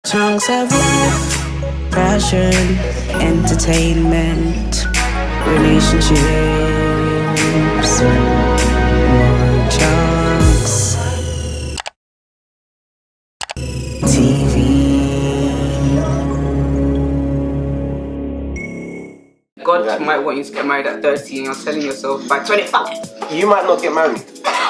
Songs of life, passion, entertainment, relationships, more jokes, TV. God might want you to get married at 30 and you're telling yourself by 25. You might not get married.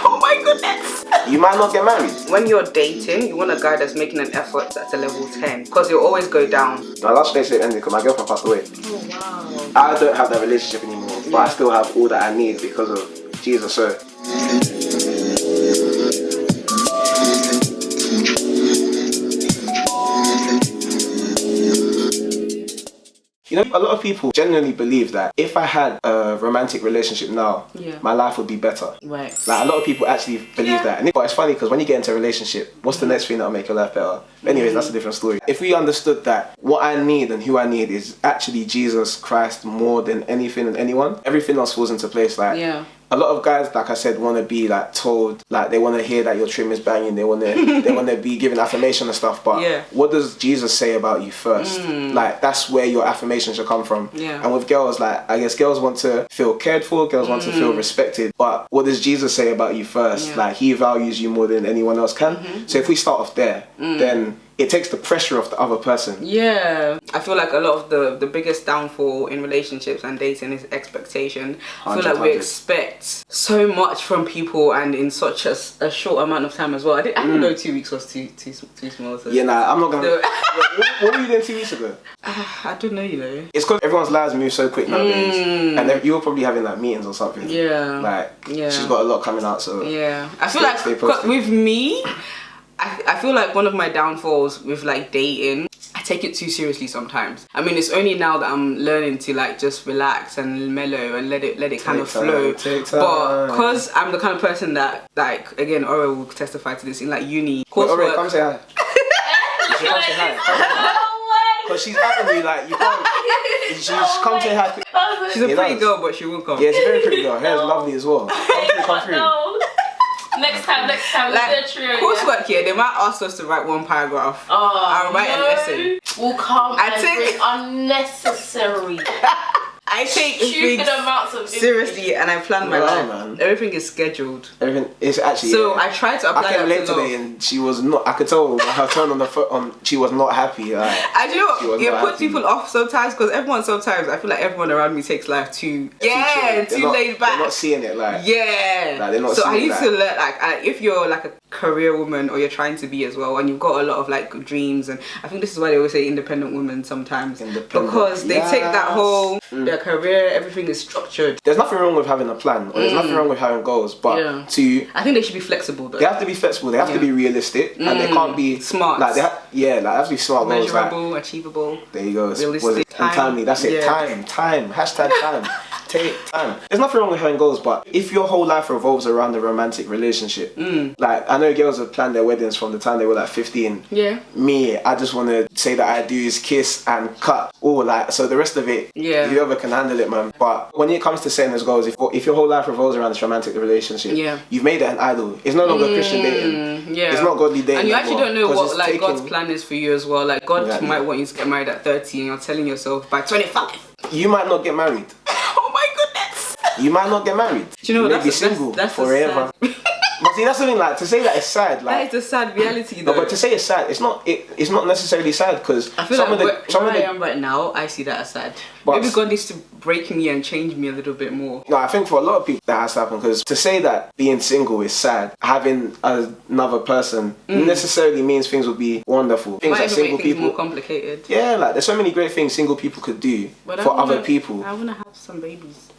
Oh my goodness! You might not get married. When you're dating, you want a guy that's making an effort that's a level 10 because you'll always go down. My last relationship ended because my girlfriend passed away. Oh wow. I don't have that relationship anymore, but I still have all that I need because of Jesus. So you know, a lot of people genuinely believe that if I had a romantic relationship now, my life would be better. Right. Like, a lot of people actually believe that. But it's funny because when you get into a relationship, what's the next thing that'll make your life better? Anyways, that's a different story. If we understood that what I need and who I need is actually Jesus Christ more than anything and anyone, everything else falls into place. Like, a lot of guys, like I said, want to be like told, like they want to hear that your trim is banging. They want to be given affirmation and stuff. But what does Jesus say about you first? Like, that's where your affirmation should come from. And with girls, like, I guess girls want to feel cared for. Girls want to feel respected. But what does Jesus say about you first? Like, he values you more than anyone else can. So if we start off there, then it takes the pressure off the other person. I feel like a lot of the biggest downfall in relationships and dating is expectation. I feel like we expect so much from people and in such a short amount of time as well. I didn't know 2 weeks was too small. So I'm not gonna. What were you doing 2 weeks ago? I don't know, you know. It's because everyone's lives move so quick nowadays, and you were probably having like meetings or something. She's got a lot coming out, so I feel like with me, I feel like one of my downfalls with like dating, I take it too seriously sometimes. I mean, it's only now that I'm learning to like just relax and mellow and let it kind of flow. But because I'm the kind of person that, like, again, Ora will testify to this in like uni. Ora, come say hi. You should come say hi. Because she's acting me like you can't. She's come say hi. She's a pretty girl, but she will come. Yeah, she's a very pretty girl. Hair's lovely as well. Come through. Next time, like, coursework here, they might ask us to write one paragraph. I'll write an essay. We'll come and bring unnecessary. I take stupid amounts of seriously, and I plan my life. Man. Everything is scheduled. Everything is actually. So I tried to apply. I came late today, and she was not. I could tell her tone on the foot. She was not happy. Like, I do. It puts people off sometimes because sometimes I feel like everyone around me takes life too laid back. They're not seeing it like. Like, they're not. So seeing I need it, to learn. Like, if you're like a career woman or you're trying to be as well, and you've got a lot of like dreams, and I think this is why they always say independent women sometimes, because they take that whole their career, everything is structured. There's nothing wrong with having a plan, or there's nothing wrong with having goals, but I think they should be flexible though. They have to be flexible. They have to be realistic, and they can't be smart. Like they have to be smart. Measurable, achievable. There you go. Realistic. And timely. That's it. Time. Hashtag time. Take time. There's nothing wrong with having goals, but if your whole life revolves around a romantic relationship, like, I know girls have planned their weddings from the time they were like 15. Me, I just want to say that I do is kiss and cut. So the rest of it, whoever can handle it, man. But when it comes to setting those goals, if your whole life revolves around this romantic relationship, you've made it an idol. It's no longer Christian dating. It's not godly dating. And you actually don't know what like God's plan is for you as well. Like, God might want you to get married at 30 and you're telling yourself by 25. You might not get married. Oh my goodness. You might not get married. Do you know what? Be single forever. But see, that's something like to say that it's sad. Like, that is a sad reality, though. No, but to say it's sad, it's not necessarily sad because I feel like where I am right now, I see that as sad. But maybe God needs to break me and change me a little bit more. No, I think for a lot of people that has to happen, because to say that being single is sad, having another person necessarily means things will be wonderful. Things that single people more complicated. Yeah, like there's so many great things single people could do for other people. I want to have some babies.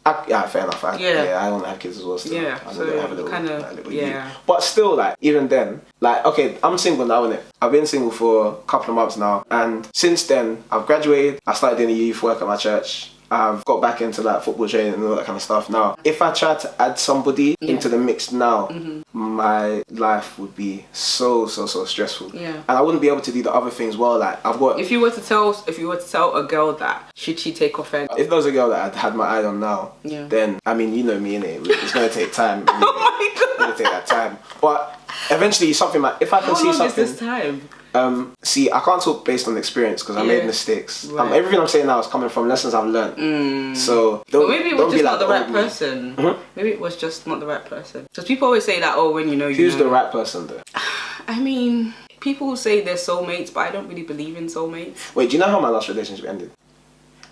Fair enough. I want to have kids as well. Still. Yeah, so have a little, kind of, youth. But still, like, even then, like, okay, I'm single now, innit? I've been single for a couple of months now, and since then, I've graduated. I started doing youth work at my church. I've got back into like football training and all that kind of stuff now. If I try to add somebody into the mix now, my life would be so stressful. And I wouldn't be able to do the other things well. Like, I've got. If you were to tell a girl that, should she take off her? If there was a girl that I had my eye on now, then I mean, you know me, innit? It's gonna take time. Oh my god! It's gonna take that time. But eventually, something like if I can see something. How long is this time? See, I can't talk based on experience because I made mistakes. Right. Everything I'm saying now is coming from lessons I've learned. So don't, maybe it don't was be just like not the right old me. person. Maybe it was just not the right person. Because people always say that, oh, when you know you Who's know. the right person though? I mean, people say they're soulmates, but I don't really believe in soulmates. Wait, do you know how my last relationship ended?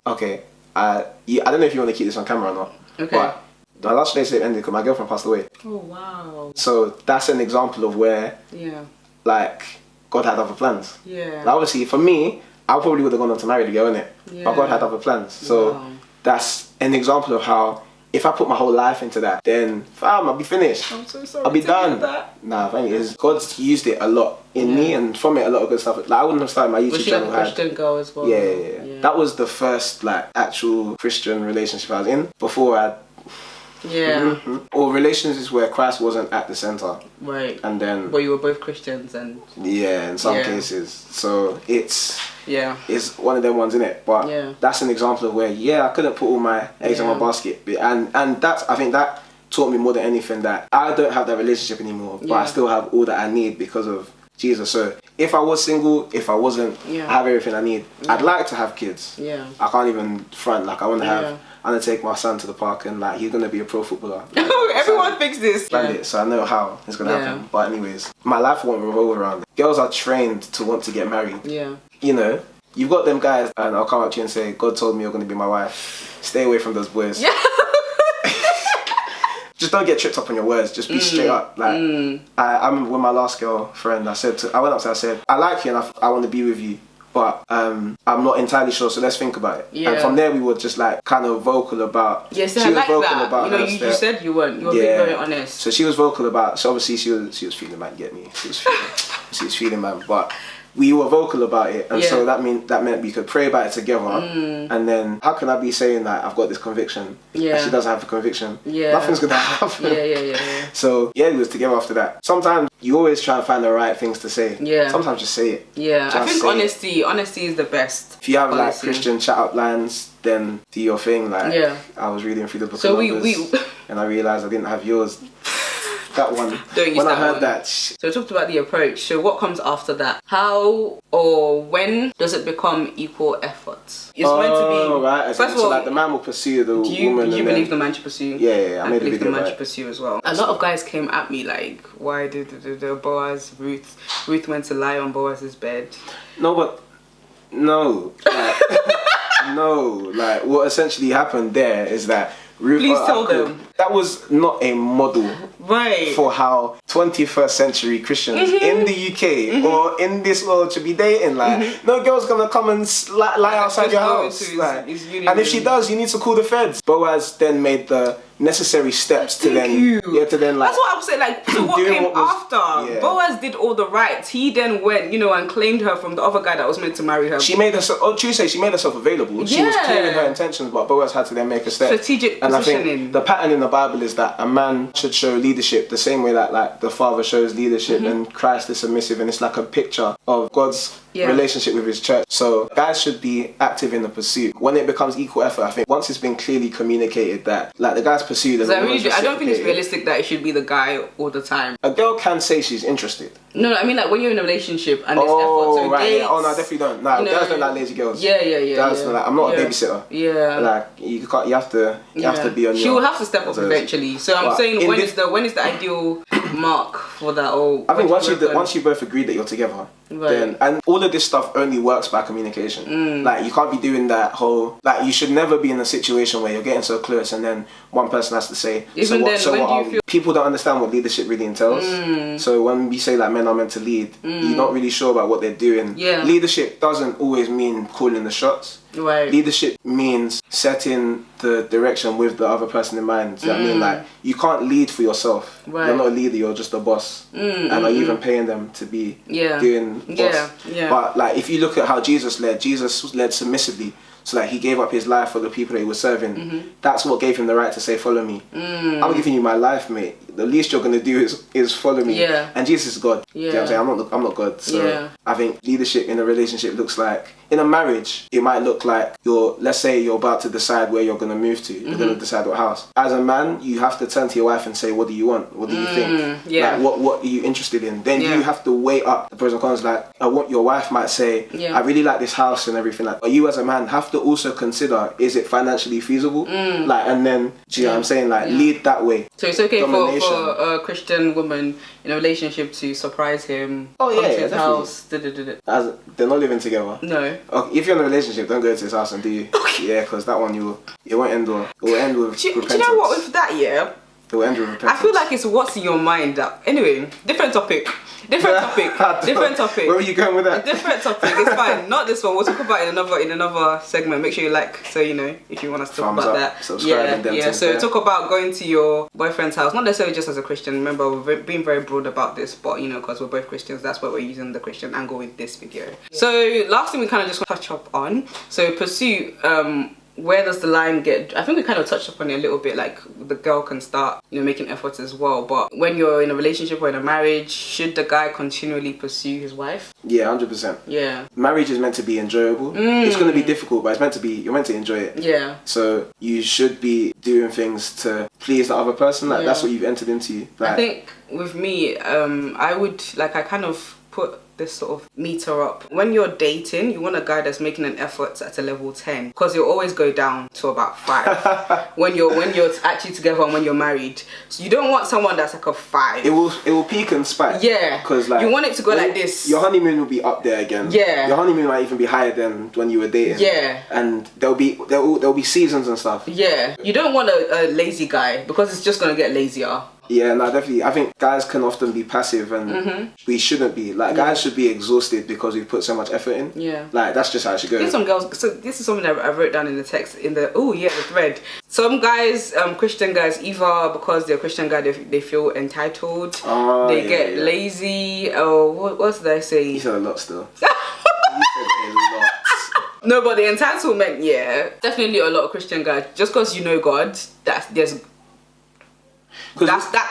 Okay, I don't know if you want to keep this on camera or not. Okay. But my last relationship ended because my girlfriend passed away. Oh, wow. So that's an example of where, Yeah. like, God had other plans. Yeah. Like, obviously, for me, I probably would have gone on to marry the girl, innit? Yeah. But God had other plans. So Wow. that's an example of how, if I put my whole life into that, then, fam, I'll be finished. I'm so sorry I'll be to hear done. that. Nah, the thing is, God's used it a lot in me, and from it, a lot of good stuff. Like, I wouldn't have started my YouTube Was she like channel a Christian girl as well? Yeah. That was the first, like, actual Christian relationship I was in before I. Yeah. Or relationships where Christ wasn't at the center. Right. And then. Well, you were both Christians and. Yeah, in some Yeah. cases. So it's. Yeah. It's one of them ones, innit? But Yeah. that's an example of where, I couldn't put all my eggs in Yeah. my basket. And that's, I think that taught me more than anything that I don't have that relationship anymore, but I Yeah. still have all that I need because of Jesus. So if I was single, if I wasn't, Yeah. I have everything I need. I'd like to have kids. Yeah. I can't even front. Like, I want to Yeah. have, I'm going to take my son to the park and, like, he's going to be a pro footballer. Like, Everyone thinks this. planned it, so I know how it's going to Yeah. happen. But anyways, my life won't revolve around it. Girls are trained to want to get married. Yeah. You know, you've got them guys, and I'll come up to you and say, God told me you're going to be my wife. Stay away from those boys. Yeah. Just don't get tripped up on your words. Just be straight up. Like, I'm with my last girlfriend. I went up to her, I said, I like you and I want to be with you, but I'm not entirely sure, so let's think about it. Yeah. And from there, we were just like kind of vocal about. Yes, she I was like vocal that. about You know, her you step. said you weren't. You were being very honest. So she was vocal about. So obviously she was feeling man. Get me. She was feeling man, but. We were vocal about it, and so that meant we could pray about it together. And then, how can I be saying that I've got this conviction? Yeah. And she doesn't have a conviction. Yeah. Nothing's gonna happen. Yeah. So we was together after that. Sometimes you always try and find the right things to say. Yeah. Sometimes just say it. Yeah. I Just think say it. honesty is the best. If you have like policy. Christian chat up lines, then do your thing. Like, Yeah. I was reading through the book So of Numbers, we and I realised I didn't have yours. That one. Don't use When I that heard one. that, So we talked about the approach. So what comes after that? How or when does it become equal efforts? It's meant to be. Right. First of So all, like the man will pursue the do you woman. believe and the man should pursue? Yeah, I made a believe video the man about should it. pursue as well. A lot of guys came at me like, why did the Boaz Ruth went to lie on Boaz's bed? No, but no, like, no. Like what essentially happened there is that Ruth. Please tell them. That was not a model Right. for how 21st century Christians in the UK or in this world should be dating. Like, no girl's gonna come and lie outside Just your go house. into Like, his and if she does, you need to call the feds. Boaz then made the necessary steps to Thank you. to then like. That's what I was saying. Like, so what doing came what was- after? yeah. Boaz did all the rights. He then went, and claimed her from the other guy that was meant to marry her. She made herself. Oh, Tuesday, she made herself available. She was Yeah. clear in her intentions, but Boaz had to then make a step. Strategic And I positioning. think the pattern in the Bible is that a man should show leadership the same way that like the father shows leadership, and Christ is submissive, and it's like a picture of God's relationship with His church. So guys should be active in the pursuit. When it becomes equal effort, I think once it's been clearly communicated that like the guy's pursued, and the woman's I don't think it's reciprocated, realistic that it should be the guy all the time. a girl can say she's interested. No, I mean like when you're in a relationship and there's effort. So right. dates, Yeah. Oh no, I definitely don't. Nah, you know, guys don't like lazy girls. Yeah. Guys don't like. I'm not a babysitter. Yeah. Like you can't. You have to be on your. She will have to step up toes. eventually. So I'm But saying in when this- is the ideal mark for that? Or I think once you you both agree that you're together, Right. then and all of this stuff only works by communication. Like you can't be doing that whole like you should never be in a situation where you're getting so close and then one person has to say. Even then, when what do you are we? feel- People don't understand what leadership really entails. So when we say like men are meant to lead, you're not really sure about what they're doing. Yeah. Leadership doesn't always mean calling the shots. Right. Leadership means setting the direction with the other person in mind. Do you know what I mean? Like, you can't lead for yourself. Right. You're not a leader, you're just a boss. And are you even paying them to be doing boss? Yeah. But, like, if you look at how Jesus led submissively. So like he gave up his life for the people that he was serving. That's what gave him the right to say, follow me. I'm giving you my life, mate. The least you're gonna do is follow me. Yeah. And Jesus is God. Yeah. You know what I'm saying? I'm not God. So Yeah. I think leadership in a relationship looks like, in a marriage, it might look like let's say you're about to decide where you're gonna move to. You're gonna decide what house. As a man, you have to turn to your wife and say, what do you want? What do you think? Yeah. Like, what are you interested in? Then you have to weigh up the pros and cons. Like, your wife might say, I really like this house and everything. Like, but you as a man have to also consider, is it financially feasible? Like, and then, do you know what I'm saying? Like, lead that way. So it's okay for Domination. a Christian woman in a relationship to surprise him, Oh, come yeah, to his definitely. house, As they're not living together. No. Okay, if you're in a relationship, don't go to his house and do you. Yeah, because that one it won't end well. It will end with Do repentance. you know what with that, yeah? It will end with repentance. I feel like it's what's in your mind. Anyway, different topic. Different topic. Where were you going with that? Different topic. It's fine. Not this one. We'll talk about it in another segment. Make sure you like, so you know if you want us to talk Thumbs about up, that. subscribe, and them yeah. things, So yeah. talk about going to your boyfriend's house, not necessarily just as a Christian. Remember, we're being very broad about this, but you know, because we're both Christians, that's why we're using the Christian angle with this video. So last thing we kind of just want to touch up on. So pursuit. Where does the line get? I think we kind of touched upon it a little bit, like the girl can start, you know, making efforts as well. But when you're in a relationship or in a marriage, should the guy continually pursue his wife? Yeah, 100%. Yeah. Marriage is meant to be enjoyable. It's going to be difficult, but it's meant to be, you're meant to enjoy it. Yeah. So you should be doing things to please the other person. Like that's what you've entered into. Like, I think with me, I kind of put this sort of meter up. When you're dating, you want a guy that's making an effort at a level 10, because you'll always go down to about 5 when you're actually together and when you're married. So you don't want someone that's like a 5. it will peak and spike. Yeah, because like you want it to go like this. Your honeymoon will be up there again. Yeah, your honeymoon might even be higher than when you were dating. Yeah, and there'll be seasons and stuff. Yeah, you don't want a lazy guy, because it's just gonna get lazier. Yeah, no, definitely. I think guys can often be passive, and we shouldn't be. Like, guys should be exhausted because we've put so much effort in. Yeah. Like, that's just how it should go. There's some girls, so this is something that I wrote down in the text, the thread. Some guys, Christian guys, either because they're a Christian guy, they feel entitled, they get lazy, or what did I say? You said a lot still. You said a lot. No, but the entitlement, yeah. Definitely a lot of Christian guys, just because you know God, that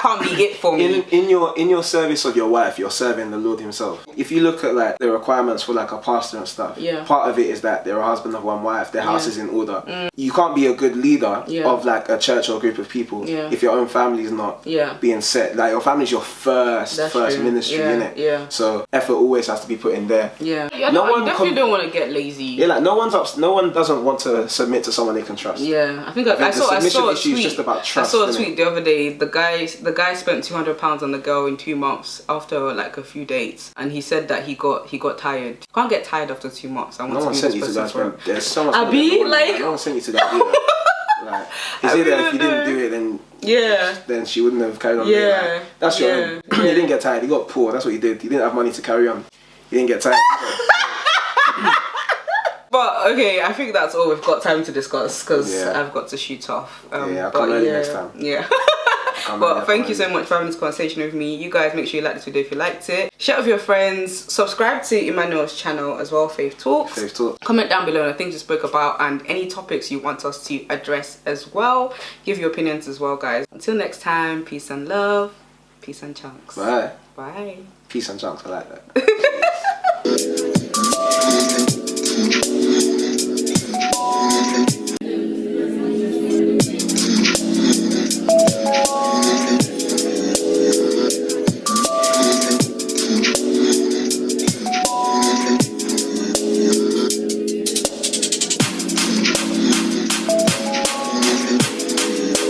can't be it for me. In your service of your wife, you're serving the Lord Himself. If you look at like the requirements for like a pastor and stuff, part of it is that they're a husband of one wife, their house is in order. You can't be a good leader of like a church or a group of people if your own family is not being set. Like, your family is your first ministry, innit? Yeah. So effort always has to be put in there. Yeah. You definitely don't want to get lazy. Yeah, like no one doesn't want to submit to someone they can trust. Yeah, I saw a tweet. Just about trust, I saw a tweet the other day. The guy spent £200 on the girl in 2 months after like a few dates, and he said that he got tired. You can't get tired after 2 months. No one sent you to that, man. There's so much. No one sent you to that either. Like, he said that if you didn't do it, then she wouldn't have carried on. Like, that's your own. He didn't get tired. He got poor. That's what he did. He didn't have money to carry on. He didn't get tired. But okay, I think that's all we've got time to discuss, because I've got to shoot off. I'll come early next time. Yeah. But thank you so much for having this conversation with me. You guys, make sure you like this video if you liked it. Share it with your friends. Subscribe to Emmanuel's channel as well, Faith Talks. Comment down below on the things you spoke about and any topics you want us to address as well. Give your opinions as well, guys. Until next time, peace and love. Peace and chunks. Bye. Bye. Peace and chunks. I like that.